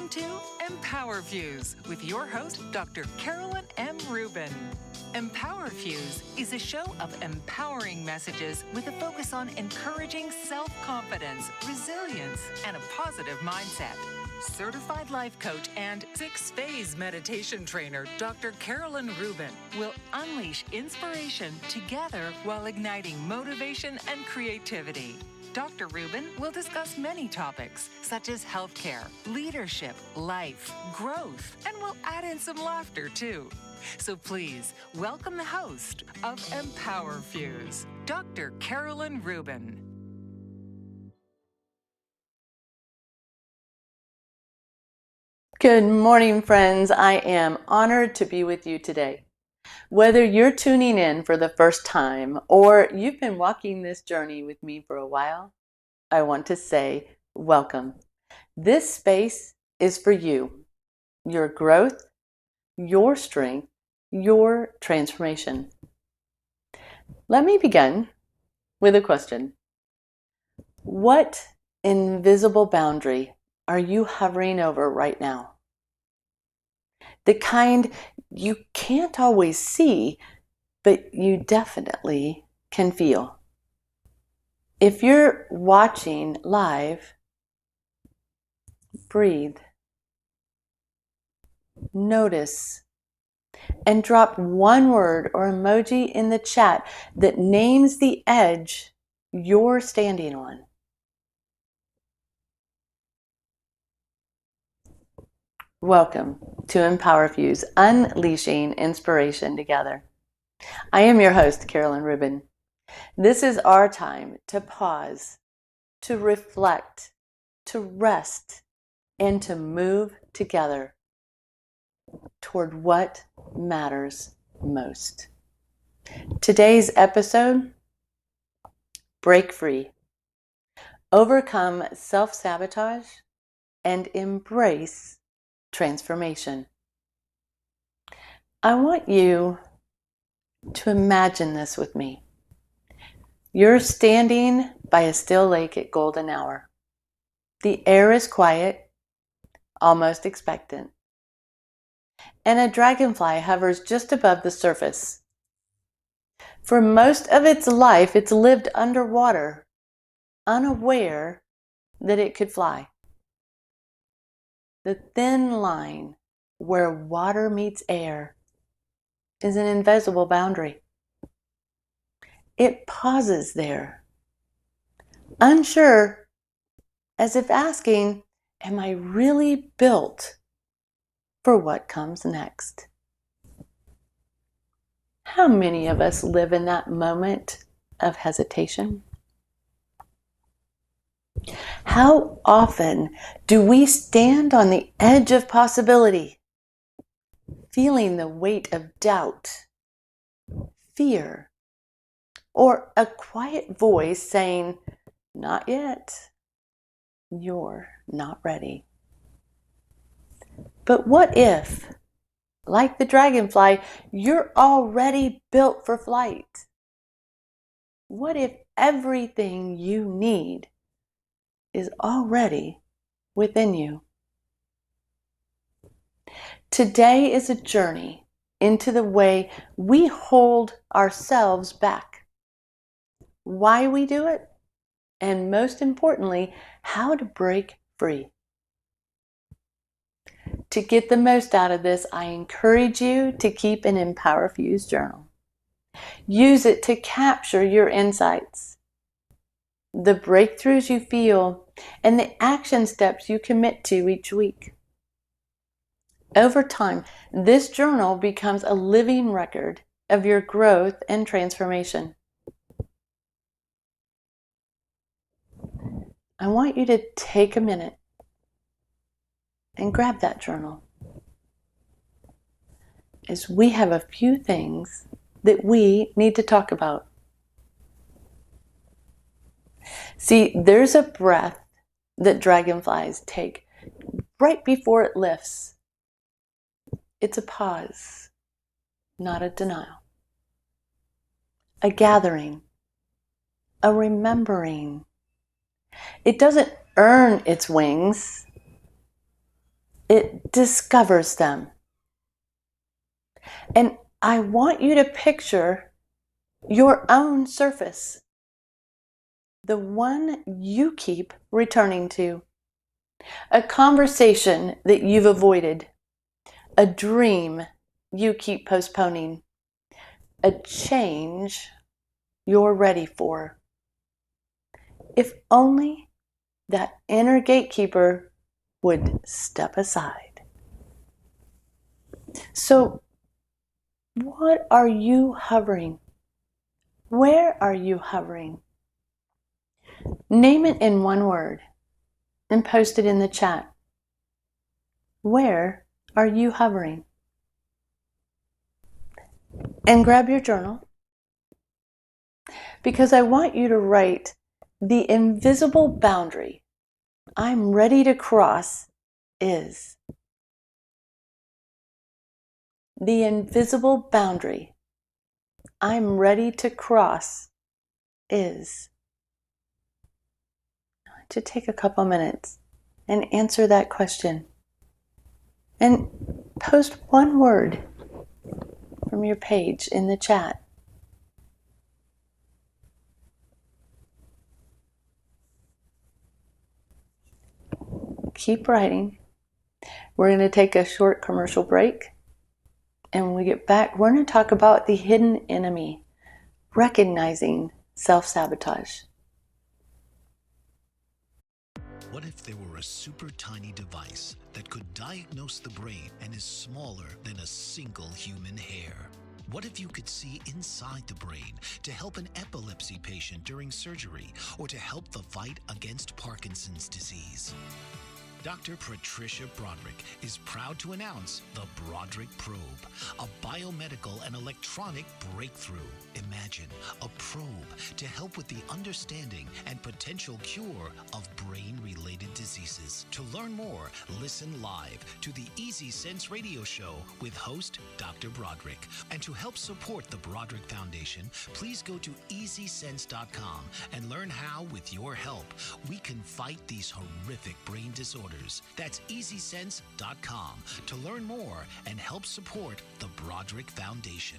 Welcome to EmpowerFuse with your host, Dr. Carolyn M. Rubin. EmpowerFuse is a show of empowering messages with a focus on encouraging self-confidence, resilience, and a positive mindset. Certified life coach and 6-phase meditation trainer, Dr. Carolyn Rubin, will unleash inspiration together while igniting motivation and creativity. Dr. Rubin will discuss many topics such as healthcare, leadership, life, growth, and will add in some laughter too. So please welcome the host of EmpowerFuse, Dr. Carolyn Rubin. Good morning, friends. I am honored to be with you today. Whether you're tuning in for the first time or you've been walking this journey with me for a while, I want to say welcome. This space is for you, your growth, your strength, your transformation. Let me begin with a question. What invisible boundary are you hovering over right now? The kind you can't always see, but you definitely can feel. If you're watching live, breathe, notice, and drop one word or emoji in the chat that names the edge you're standing on. Welcome to EmpowerFuse, Unleashing Inspiration Together. I am your host, Carolyn Rubin. This is our time to pause, to reflect, to rest, and to move together toward what matters most. Today's episode, Break Free, Overcome Self-Sabotage, and Embrace Transformation. I want you to imagine this with me. You're standing by a still lake at golden hour. The air is quiet, almost expectant, and a dragonfly hovers just above the surface. For most of its life, it's lived underwater, unaware that it could fly. The thin line where water meets air is an invisible boundary. It pauses there, unsure, as if asking, am I really built for what comes next? How many of us live in that moment of hesitation? How often do we stand on the edge of possibility, feeling the weight of doubt, fear, or a quiet voice saying, not yet, you're not ready? But what if, like the dragonfly, you're already built for flight? What if everything you need is already within you? Today is a journey into the way we hold ourselves back, why we do it, and most importantly, how to break free. To get the most out of this, I encourage you to keep an EmpowerFuse journal. Use it to capture your insights, the breakthroughs you feel, and the action steps you commit to each week. Over time, this journal becomes a living record of your growth and transformation. I want you to take a minute and grab that journal, as we have a few things that we need to talk about. See, there's a breath that dragonflies take right before it lifts. It's a pause, not a denial. A gathering, a remembering. It doesn't earn its wings. It discovers them. And I want you to picture your own surface, the one you keep returning to, a conversation that you've avoided, a dream you keep postponing, a change you're ready for. If only that inner gatekeeper would step aside. So, what are you hovering? Where are you hovering? Name it in one word and post it in the chat. Where are you hovering? And grab your journal, because I want you to write the invisible boundary I'm ready to cross is. The invisible boundary I'm ready to cross is. I want you to take a couple minutes and answer that question. And post one word from your page in the chat. Keep writing. We're going to take a short commercial break. And when we get back, we're going to talk about the hidden enemy, recognizing self-sabotage. What if there were a super tiny device that could diagnose the brain and is smaller than a single human hair? What if you could see inside the brain to help an epilepsy patient during surgery or to help the fight against Parkinson's disease? Dr. Patricia Broderick is proud to announce the Broderick Probe, a biomedical and electronic breakthrough. Imagine a probe to help with the understanding and potential cure of brain-related diseases. To learn more, listen live to the Easy Sense radio show with host Dr. Broderick. And to help support the Broderick Foundation, please go to EasySense.com and learn how, with your help, we can fight these horrific brain disorders. That's EasySense.com to learn more and help support the Broderick Foundation.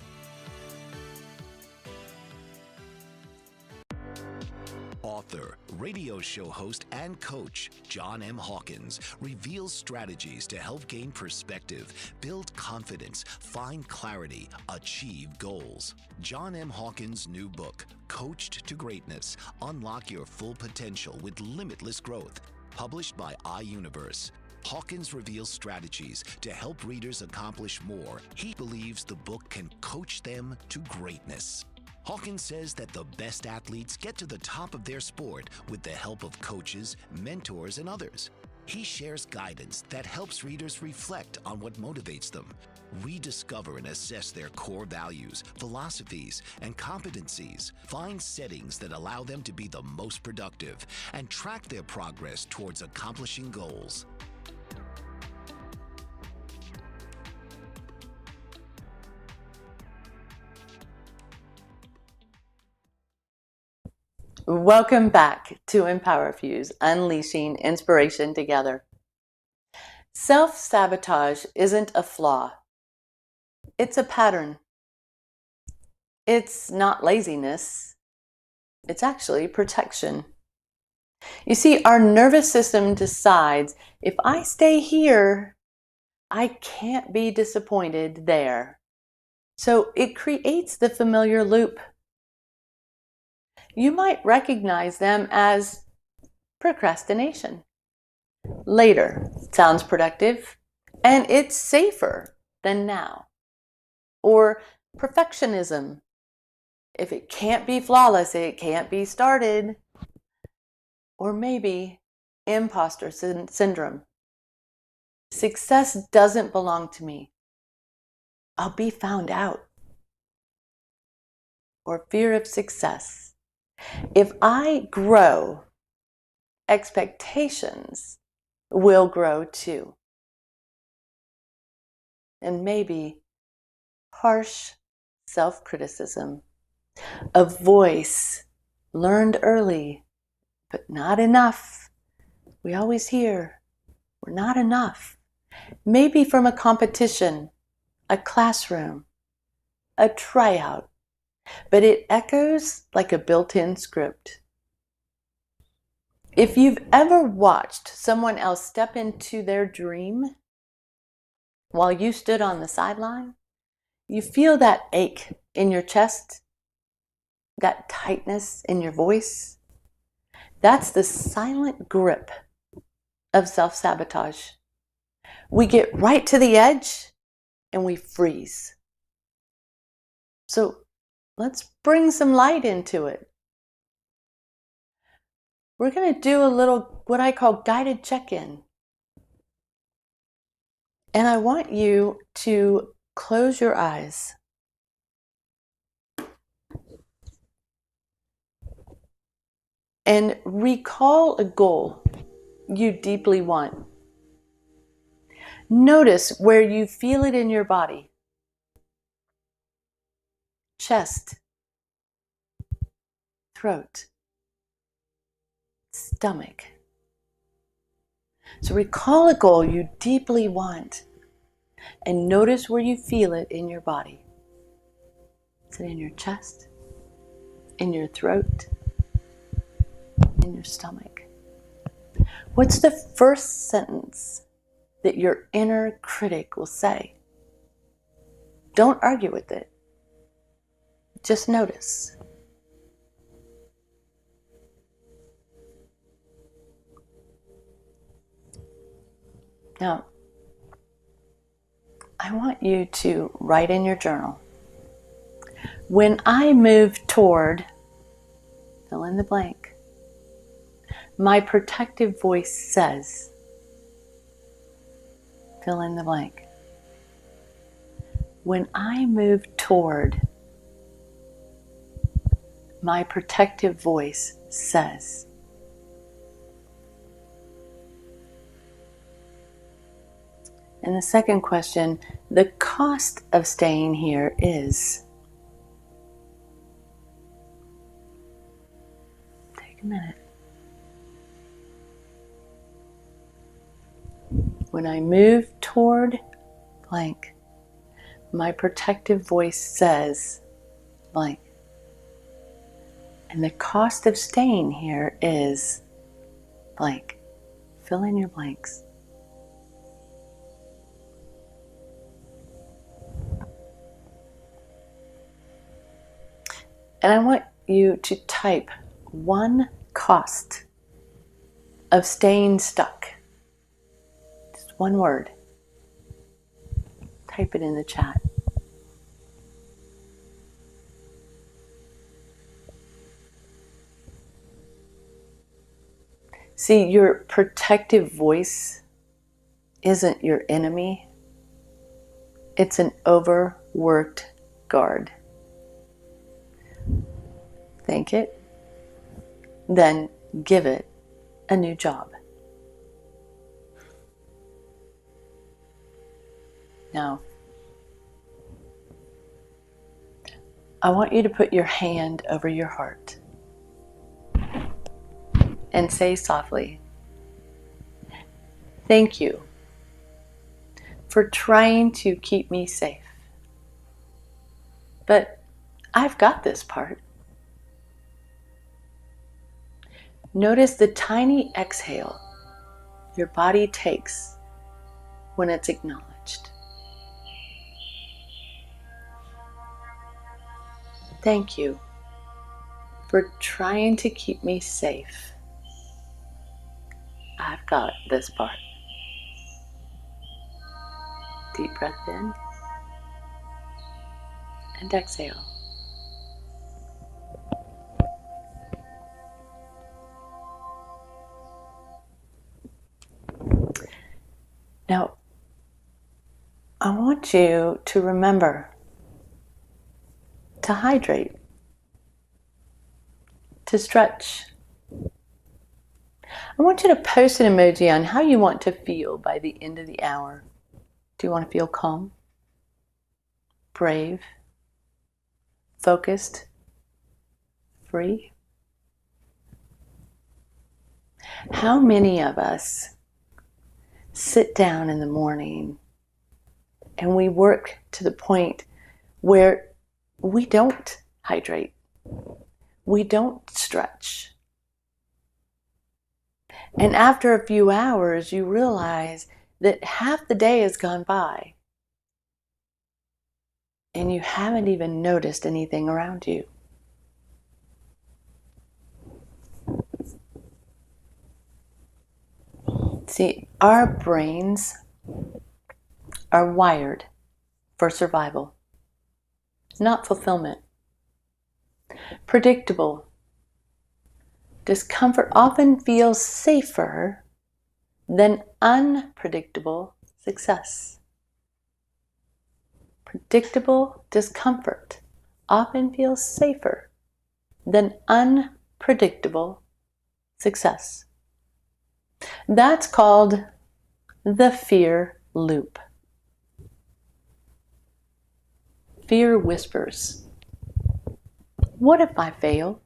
Author, radio show host, and coach John M. Hawkins reveals strategies to help gain perspective, build confidence, find clarity, achieve goals. John M. Hawkins' new book, Coached to Greatness: Unlock Your Full Potential with Limitless Growth, published by iUniverse. Hawkins reveals strategies to help readers accomplish more. He believes the book can coach them to greatness. Hawkins says that the best athletes get to the top of their sport with the help of coaches, mentors, and others. He shares guidance that helps readers reflect on what motivates them, rediscover and assess their core values, philosophies, and competencies, find settings that allow them to be the most productive, and track their progress towards accomplishing goals. Welcome back to EmpowerFuse, unleashing inspiration together. Self-sabotage isn't a flaw. It's a pattern. It's not laziness. It's actually protection. You see, our nervous system decides, if I stay here, I can't be disappointed there. So it creates the familiar loop. You might recognize them as procrastination. Later sounds productive, and it's safer than now. Or perfectionism. If it can't be flawless, it can't be started. Or maybe imposter syndrome. Success doesn't belong to me. I'll be found out. Or fear of success. If I grow, expectations will grow too. And maybe harsh self-criticism, a voice learned early, but not enough. We always hear, we're not enough. maybe from a competition, a classroom, a tryout, but it echoes like a built-in script. If you've ever watched someone else step into their dream while you stood on the sideline, you feel that ache in your chest, that tightness in your voice. That's the silent grip of self-sabotage. We get right to the edge and we freeze. So let's bring some light into it. We're going to do a little, what I call guided check-in. And I want you to close your eyes. And recall a goal you deeply want. Notice where you feel it in your body. Chest, throat, stomach. So recall a goal you deeply want and notice where you feel it in your body. Is it in your chest, in your throat, in your stomach? What's the first sentence that your inner critic will say? Don't argue with it. Just notice. Now, I want you to write in your journal, when I move toward, fill in the blank, my protective voice says, fill in the blank. When I move toward, my protective voice says. And the second question, the cost of staying here is. Take a minute. When I move toward blank, my protective voice says blank. And the cost of staying here is blank. Fill in your blanks. And I want you to type one cost of staying stuck. Just one word. Type it in the chat. See, your protective voice isn't your enemy. It's an overworked guard. Thank it, then give it a new job. Now, I want you to put your hand over your heart and say softly, thank you for trying to keep me safe. But I've got this part. Notice the tiny exhale your body takes when it's acknowledged. Thank you for trying to keep me safe. I've got this part. Deep breath in and exhale. Now, I want you to remember to hydrate, to stretch. I want you to post an emoji on how you want to feel by the end of the hour. Do you want to feel calm, brave, focused, free? How many of us sit down in the morning and we work to the point where we don't hydrate, we don't stretch. And after a few hours, you realize that half the day has gone by and you haven't even noticed anything around you. See, our brains are wired for survival, not fulfillment. Predictable discomfort often feels safer than unpredictable success. Predictable discomfort often feels safer than unpredictable success. That's called the fear loop. Fear whispers, what if I fail?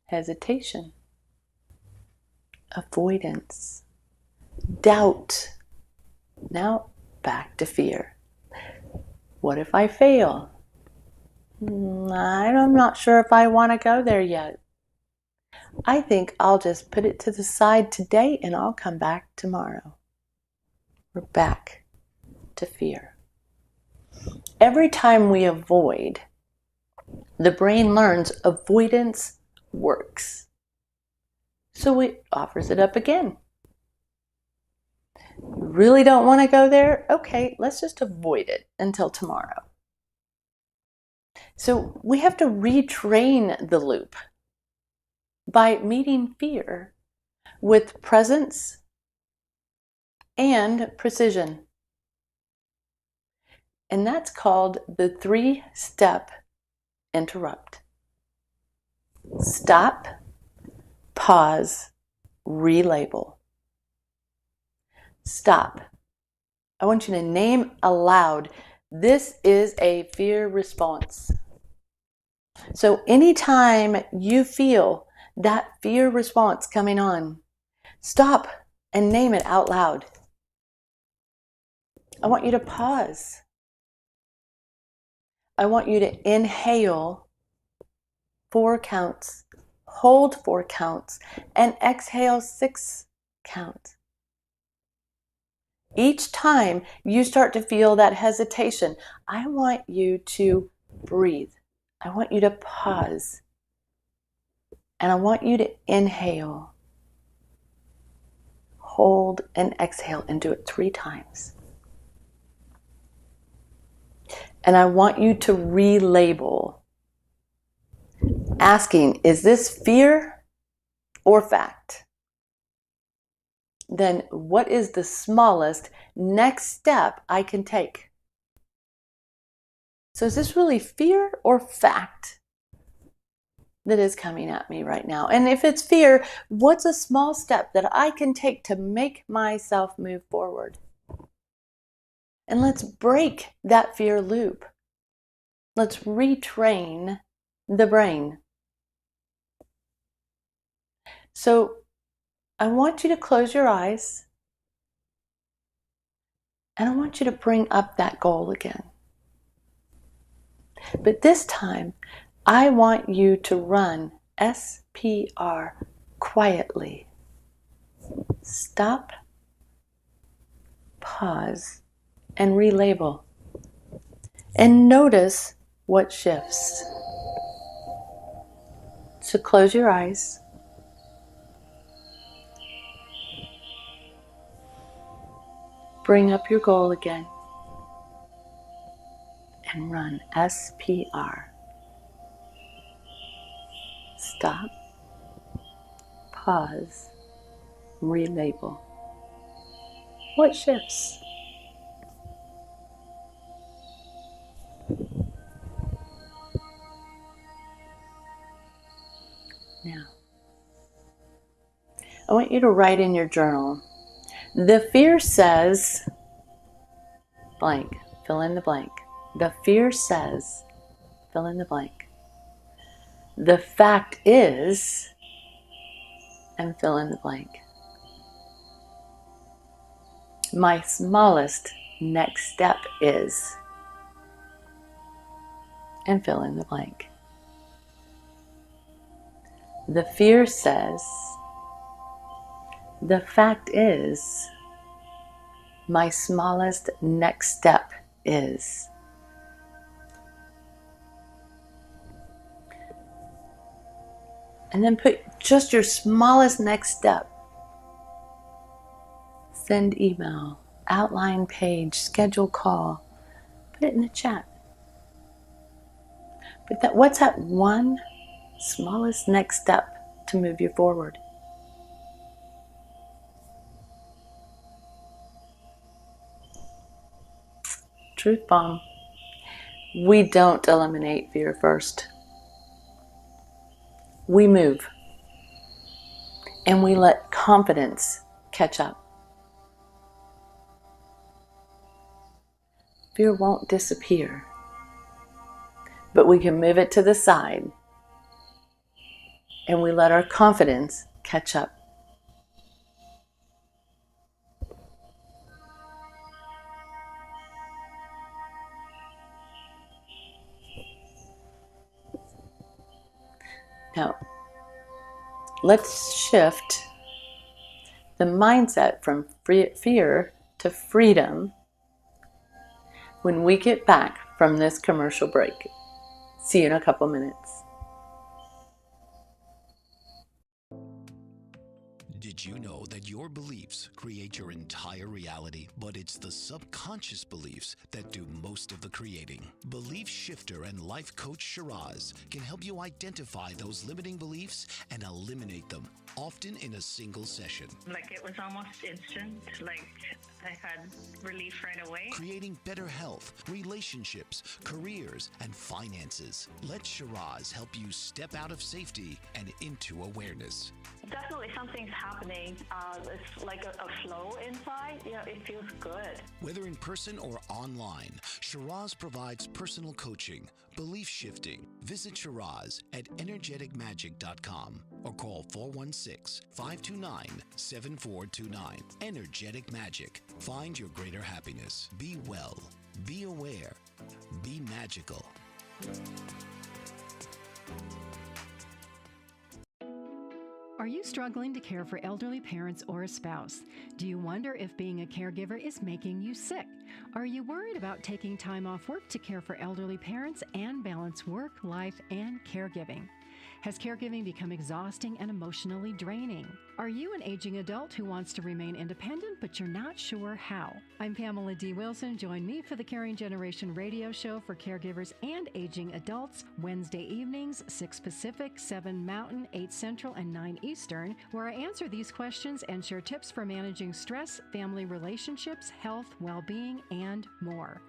Hesitation, avoidance, doubt. Now back to fear. What if I fail? I'm not sure if I want to go there yet. I think I'll just put it to the side today and I'll come back tomorrow. We're back to fear. Every time we avoid, the brain learns avoidance works. So it offers it up again. You really don't want to go there? Okay, let's just avoid it until tomorrow. So we have to retrain the loop by meeting fear with presence and precision. And that's called the 3-step interrupt. Stop, pause, relabel. Stop. I want you to name aloud, this is a fear response. So anytime you feel that fear response coming on, stop and name it out loud. I want you to pause. I want you to inhale 4 counts, hold 4 counts, and exhale 6 counts. Each time you start to feel that hesitation, I want you to breathe. I want you to pause. And I want you to inhale, hold, and exhale, and do it 3 times. And I want you to relabel, asking, is this fear or fact? Then what is the smallest next step I can take? So is this really fear or fact that is coming at me right now? And if it's fear, what's a small step that I can take to make myself move forward? And let's break that fear loop. Let's retrain the brain. So I want you to close your eyes and I want you to bring up that goal again. But this time, I want you to run S.P.R. quietly. Stop, pause, and relabel. And notice what shifts. So close your eyes. Bring up your goal again. And run S.P.R. Stop, pause, relabel. What shifts? Now, I want you to write in your journal, the fear says, blank, fill in the blank. The fear says, fill in the blank. The fact is, and fill in the blank. My smallest next step is, and fill in the blank. The fear says, the fact is, my smallest next step is. And then put just your smallest next step. Send email, outline page, schedule call. Put it in the chat. But what's that one smallest next step to move you forward? Truth bomb. We don't eliminate fear first. We move. And we let confidence catch up. Fear won't disappear. But we can move it to the side. And we let our confidence catch up. Now, let's shift the mindset from fear to freedom when we get back from this commercial break. See you in a couple minutes. Did you know that your beliefs create your entire reality, but it's the subconscious beliefs that do most of the creating? Belief shifter and life coach Shiraz can help you identify those limiting beliefs and eliminate them, often in a single session. Like it was almost instant, like I had relief right away. Creating better health, relationships, careers, and finances. Let Shiraz help you step out of safety and into awareness. Definitely something's happening. It's like a flow inside. It feels good. Whether in person or online, Shiraz provides personal coaching, belief shifting. Visit Shiraz at energeticmagic.com or call 416-529-7429. Energetic Magic. Find your greater happiness. Be well. Be aware. Be magical. Are you struggling to care for elderly parents or a spouse? Do you wonder if being a caregiver is making you sick? Are you worried about taking time off work to care for elderly parents and balance work, life, and caregiving? Has caregiving become exhausting and emotionally draining? Are you an aging adult who wants to remain independent, but you're not sure how? I'm Pamela D. Wilson. Join me for the Caring Generation radio show for caregivers and aging adults, Wednesday evenings, 6 Pacific, 7 Mountain, 8 Central, and 9 Eastern, where I answer these questions and share tips for managing stress, family relationships, health, well-being, and more.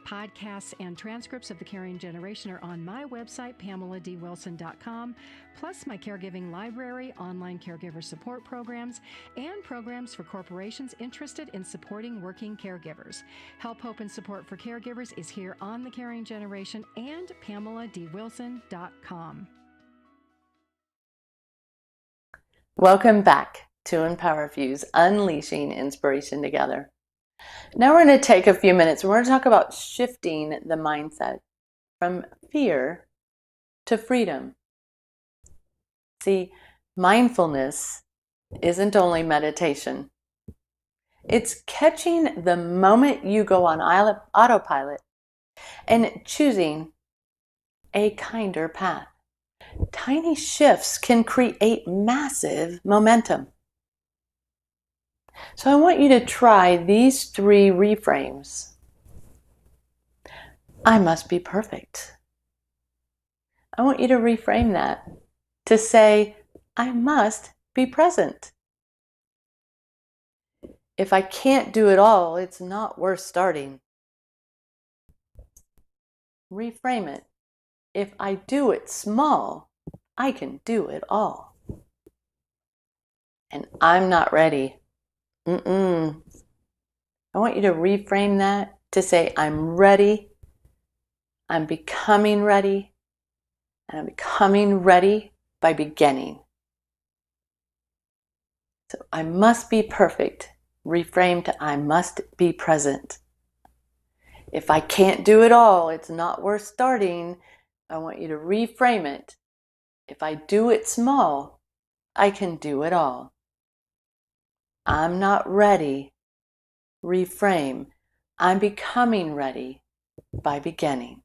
Podcasts and transcripts of The Caring Generation are on my website, PamelaDWilson.com, plus my caregiving library, online caregiver support programs, and programs for corporations interested in supporting working caregivers. Help, hope, and support for caregivers is here on The Caring Generation and PamelaDWilson.com. Welcome back to EmpowerFuse, Unleashing Inspiration Together. Now we're going to take a few minutes and we're going to talk about shifting the mindset from fear to freedom. See, mindfulness isn't only meditation. It's catching the moment you go on autopilot and choosing a kinder path. Tiny shifts can create massive momentum. So I want you to try these 3 reframes. I must be perfect. I want you to reframe that to say, I must be present. If I can't do it all, it's not worth starting. Reframe it. If I do it small, I can do it all. And I'm not ready. I want you to reframe that to say, I'm ready, I'm becoming ready, and I'm becoming ready by beginning. So I must be perfect reframe to I must be present. If I can't do it all, it's not worth starting. I want you to reframe it. If I do it small, I can do it all. I'm not ready. Reframe. I'm becoming ready by beginning.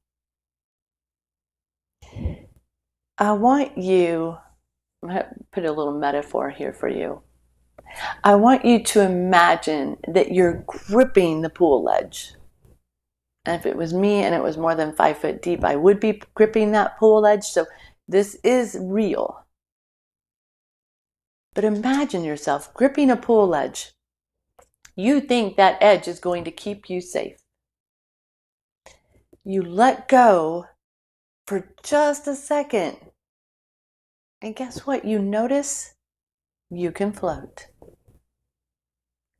I want you, I'm going to put a little metaphor here for you. I want you to imagine that you're gripping the pool ledge. And if it was me and it was more than 5 foot deep, I would be gripping that pool ledge. So this is real. But imagine yourself gripping a pool ledge. You think that edge is going to keep you safe. You let go for just a second. And guess what? You notice you can float.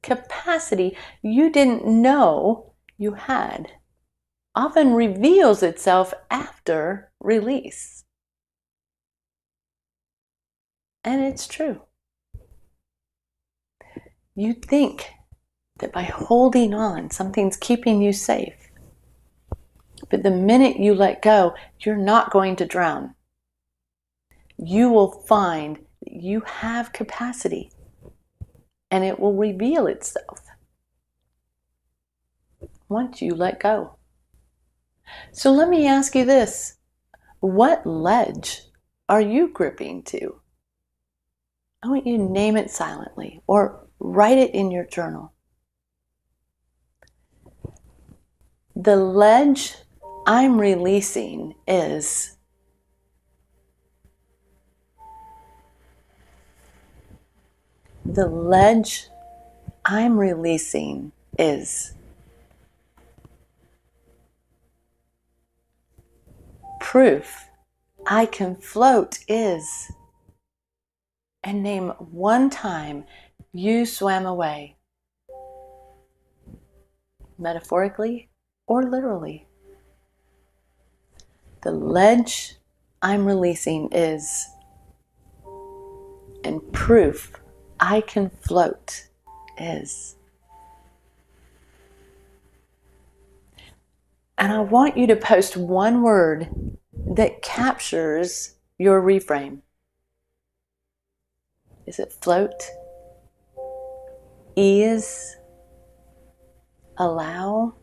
Capacity you didn't know you had often reveals itself after release. And it's true. You think that by holding on, something's keeping you safe. But the minute you let go, you're not going to drown. You will find that you have capacity, and it will reveal itself once you let go. So let me ask you this. What ledge are you gripping to? I want you to name it silently or write it in your journal. The ledge I'm releasing is the ledge I'm releasing is proof I can float is, and name one time you swam away, metaphorically or literally. The ledge I'm releasing is, and proof I can float is. And I want you to post one word that captures your reframe. Is it float? Ease? Allow?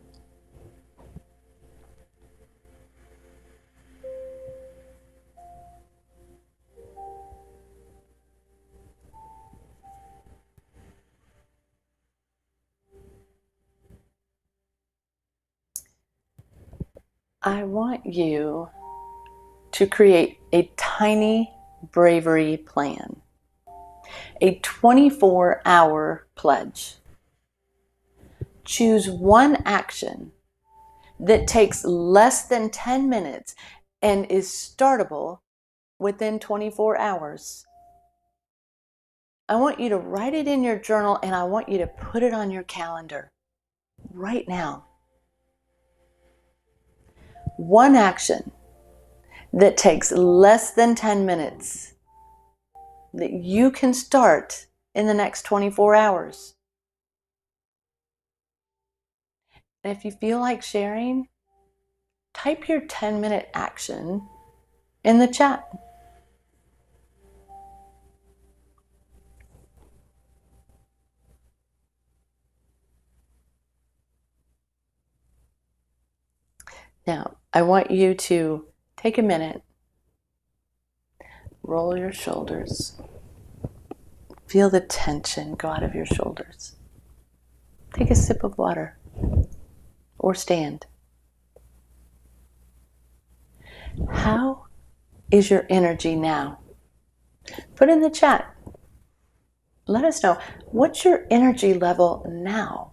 I want you to create a tiny bravery plan, a 24-hour pledge. Choose one action that takes less than 10 minutes and is startable within 24 hours. I want you to write it in your journal, and I want you to put it on your calendar right now. One action that takes less than 10 minutes that you can start in the next 24 hours. And if you feel like sharing, type your 10-minute action in the chat. Now, I want you to take a minute, roll your shoulders, feel the tension go out of your shoulders. Take a sip of water or stand. How is your energy now? Put in the chat. Let us know, what's your energy level now?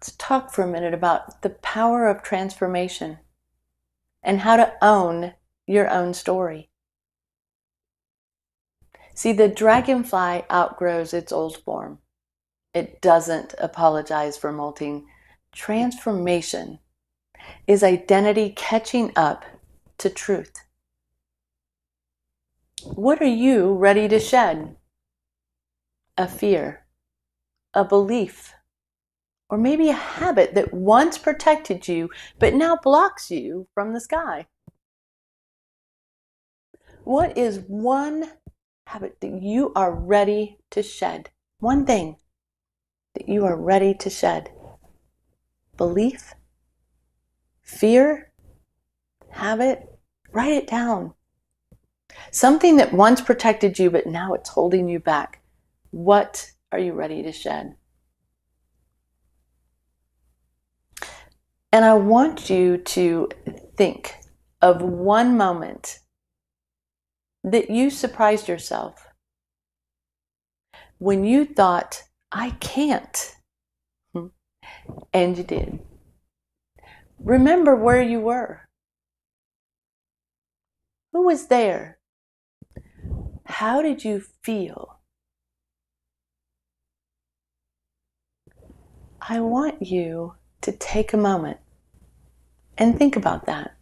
Let's talk for a minute about the power of transformation and how to own your own story. See, the dragonfly outgrows its old form. It doesn't apologize for molting. Transformation is identity catching up to truth. What are you ready to shed? A fear, a belief, or maybe a habit that once protected you but now blocks you from the sky. What is one habit that you are ready to shed? One thing that you are ready to shed. Belief, fear, habit, write it down. Something that once protected you, but now it's holding you back. What are you ready to shed? And I want you to think of one moment that you surprised yourself when you thought, I can't. And you did. Remember where you were. Who was there? How did you feel? I want you to take a moment and think about that.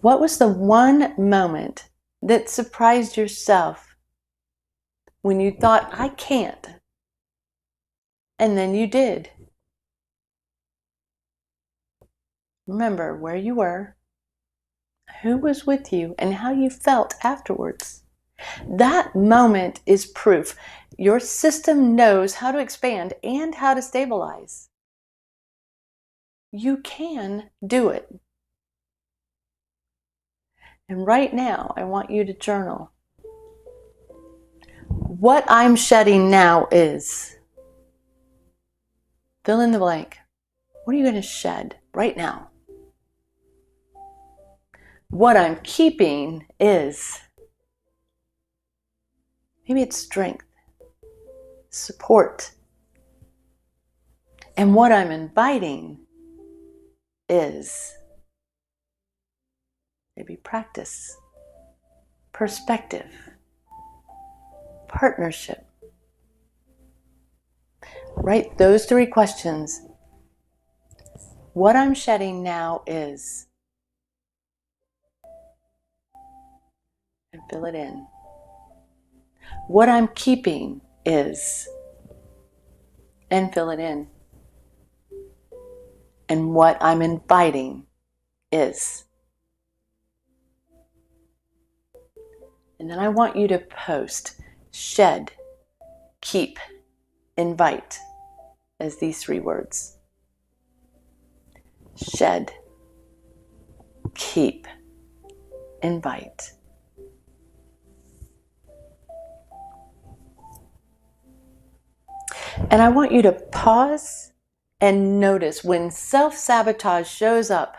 What was the one moment that surprised yourself when you thought, I can't? And then you did. Remember where you were, who was with you, and how you felt afterwards. That moment is proof your system knows how to expand and how to stabilize. You can do it. And right now, I want you to journal. What I'm shedding now is, fill in the blank. What are you going to shed right now? What I'm keeping is, maybe it's strength, support. And what I'm inviting is maybe practice, perspective, partnership. Write those 3 questions. What I'm shedding now is, and fill it in. What I'm keeping is, and fill it in. And what I'm inviting is. And then I want you to post shed, keep, invite as these 3 words. Shed, keep, invite. And I want you to pause and notice when self-sabotage shows up.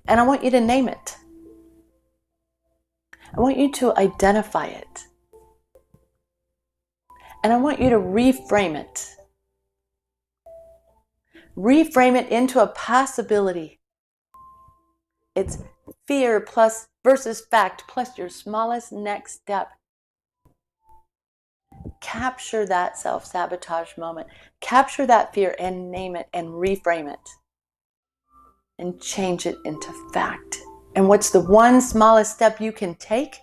And I want you to name it. I want you to identify it. And I want you to reframe it. Reframe it into a possibility. It's fear plus versus fact plus your smallest next step. Capture that self-sabotage moment. Capture that fear and name it and reframe it. And change it into fact. And what's the one smallest step you can take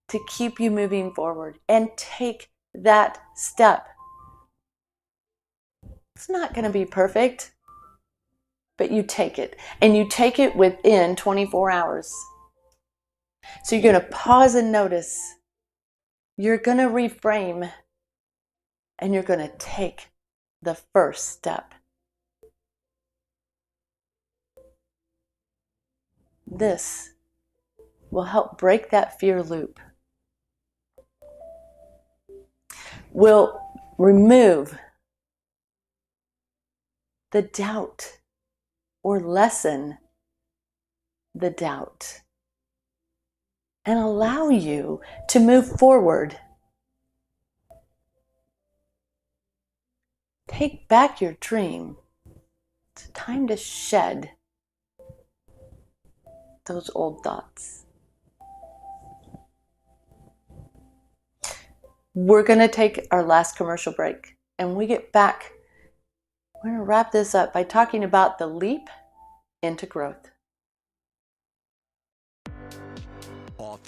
to keep you moving forward? And take that step. It's not going to be perfect, but you take it. And you take it within 24 hours. So you're going to pause and notice. You're going to reframe. And you're going to take the first step. This will help break that fear loop. Will remove the doubt or lessen the doubt and allow you to move forward. Take back your dream. It's time to shed those old thoughts. We're going to take our last commercial break. And when we get back, we're going to wrap this up by talking about the leap into growth.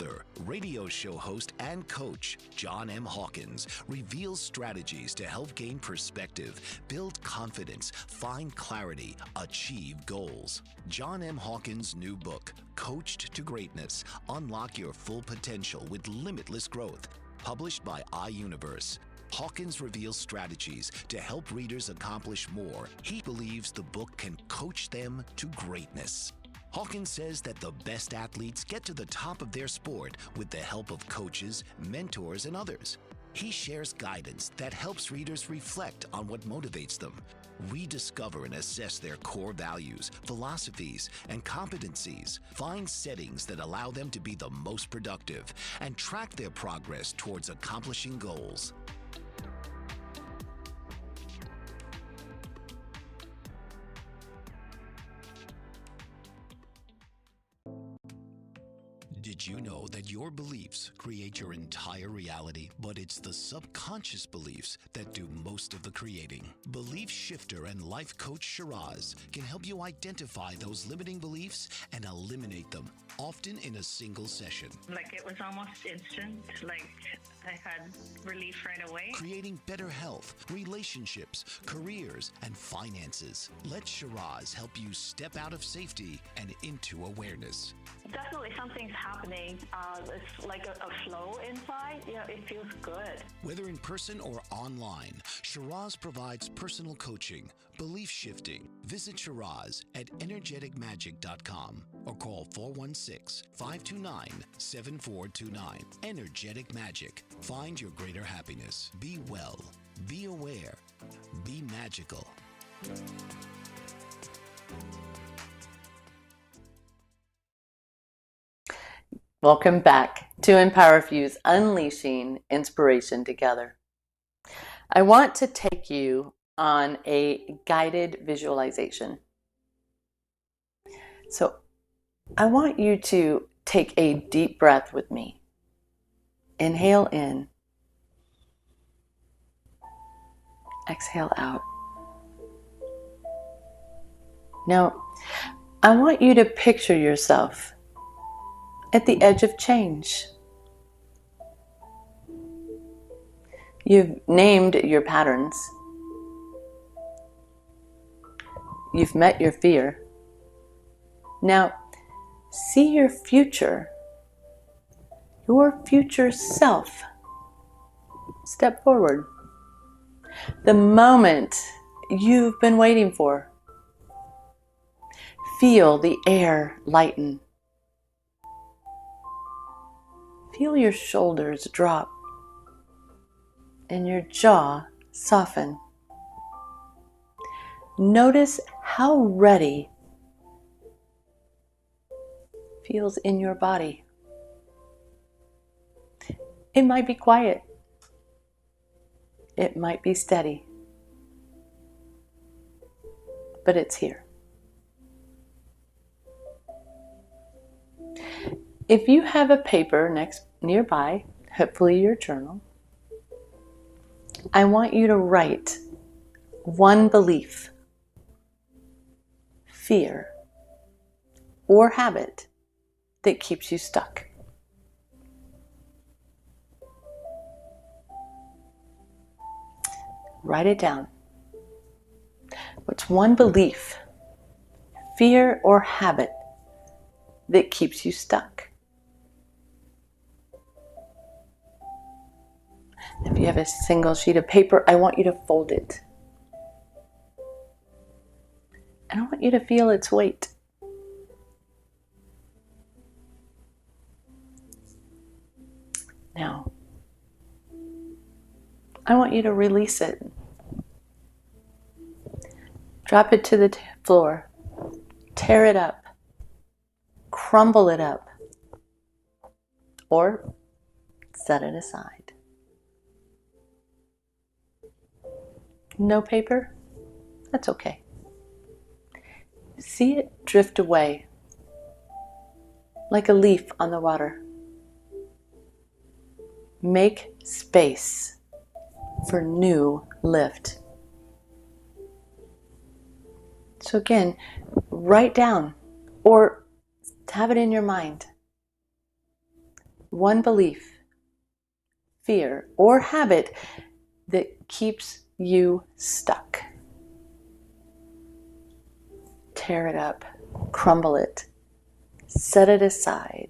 author, radio show host, and coach, John M. Hawkins, reveals strategies to help gain perspective, build confidence, find clarity, achieve goals. John M. Hawkins' new book, Coached to Greatness, Unlock Your Full Potential with Limitless Growth, published by iUniverse. Hawkins reveals strategies to help readers accomplish more. He believes the book can coach them to greatness. Hawkins says that the best athletes get to the top of their sport with the help of coaches, mentors, and others. He shares guidance that helps readers reflect on what motivates them, rediscover and assess their core values, philosophies, and competencies, find settings that allow them to be the most productive, and track their progress towards accomplishing goals. Did you know that your beliefs create your entire reality, but it's the subconscious beliefs that do most of the creating? Belief shifter and life coach Shiraz can help you identify those limiting beliefs and eliminate them, often in a single session. Like it was almost instant, like I had relief right away. Creating better health, relationships, careers, and finances. Let Shiraz help you step out of safety and into awareness. Definitely something's happening. It's like a flow inside. It feels good. Whether in person or online, Shiraz provides personal coaching, belief shifting. Visit Shiraz at energeticmagic.com or call 416-529-7429. Energetic Magic. Find your greater happiness. Be well. Be aware. Be magical. Welcome back to EmpowerFuse, Unleashing Inspiration Together. I want to take you on a guided visualization. So I want you to take a deep breath with me. Inhale in. Exhale out. Now, I want you to picture yourself at the edge of change. You've named your patterns. You've met your fear. Now, see your future self. Step forward. The moment you've been waiting for. Feel the air lighten. Feel your shoulders drop and your jaw soften. Notice how ready feels in your body. It might be quiet. It might be steady. But it's here. If you have a paper nearby, hopefully your journal, I want you to write one belief, fear, or habit that keeps you stuck. Write it down. What's one belief, fear, or habit that keeps you stuck? If you have a single sheet of paper, I want you to fold it. And I want you to feel its weight. Now, I want you to release it. Drop it to the floor. Tear it up. Crumble it up. Or set it aside. No paper? That's okay. See it drift away like a leaf on the water. Make space for new lift. So again, write down or have it in your mind. one belief, fear, or habit that keeps you stuck. Tear it up, crumble it, set it aside,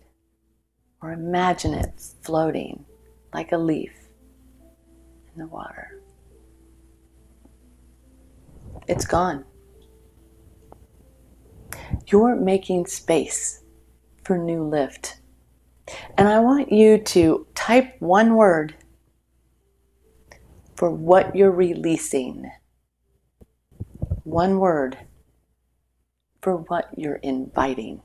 or imagine it floating like a leaf in the water. It's gone. You're making space for new lift. And I want you to type one word for what you're releasing. One word for what you're inviting.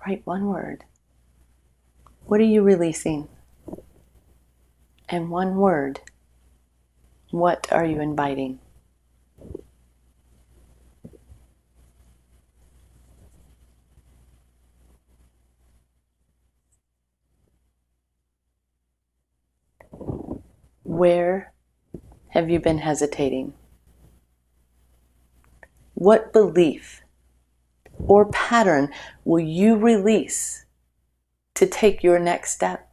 Write one word. What are you releasing? And one word. What are you inviting? Where have you been hesitating? What belief or pattern will you release to take your next step?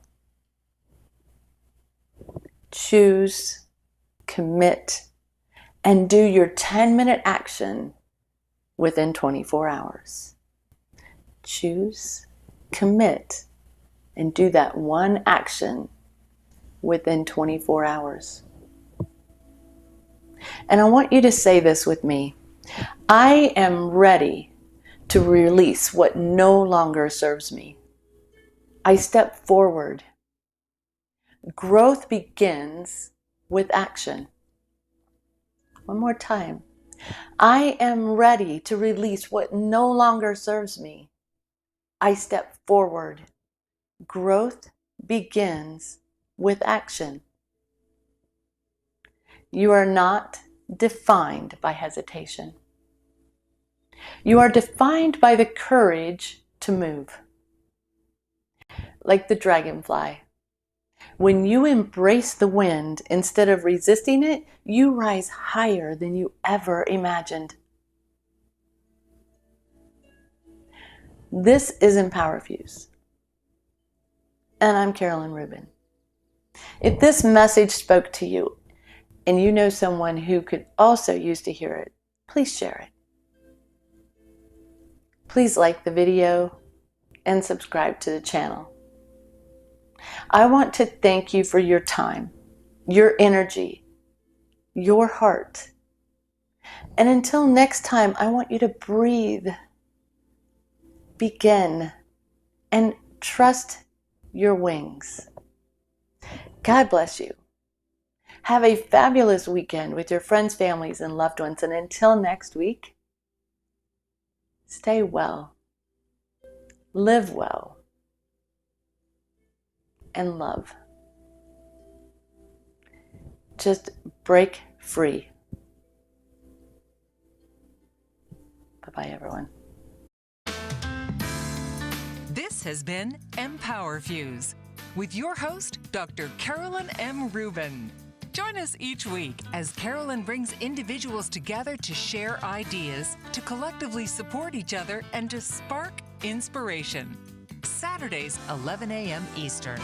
Choose, commit, and do your 10-minute action within 24 hours. Choose, commit, and do that one action within 24 hours. And I want you to say this with me. I am ready to release what no longer serves me. I step forward. Growth begins with action. One more time. I am ready to release what no longer serves me. I step forward. Growth begins with action. You are not defined by hesitation. You are defined by the courage to move. Like the dragonfly. When you embrace the wind instead of resisting it, you rise higher than you ever imagined. This is EmpowerFuse. And I'm Carolyn Rubin. If this message spoke to you and you know someone who could also use to hear it, please share it. Please like the video and subscribe to the channel. I want to thank you for your time, your energy, your heart. And until next time, I want you to breathe, begin, and trust your wings. God bless you. Have a fabulous weekend with your friends, families, and loved ones. And until next week, stay well, live well, and love. Just break free. Bye-bye, everyone. This has been EmpowerFuse with your host, Dr. Carolyn M. Rubin. Join us each week as Carolyn brings individuals together to share ideas, to collectively support each other, and to spark inspiration. Saturdays, 11 a.m. Eastern.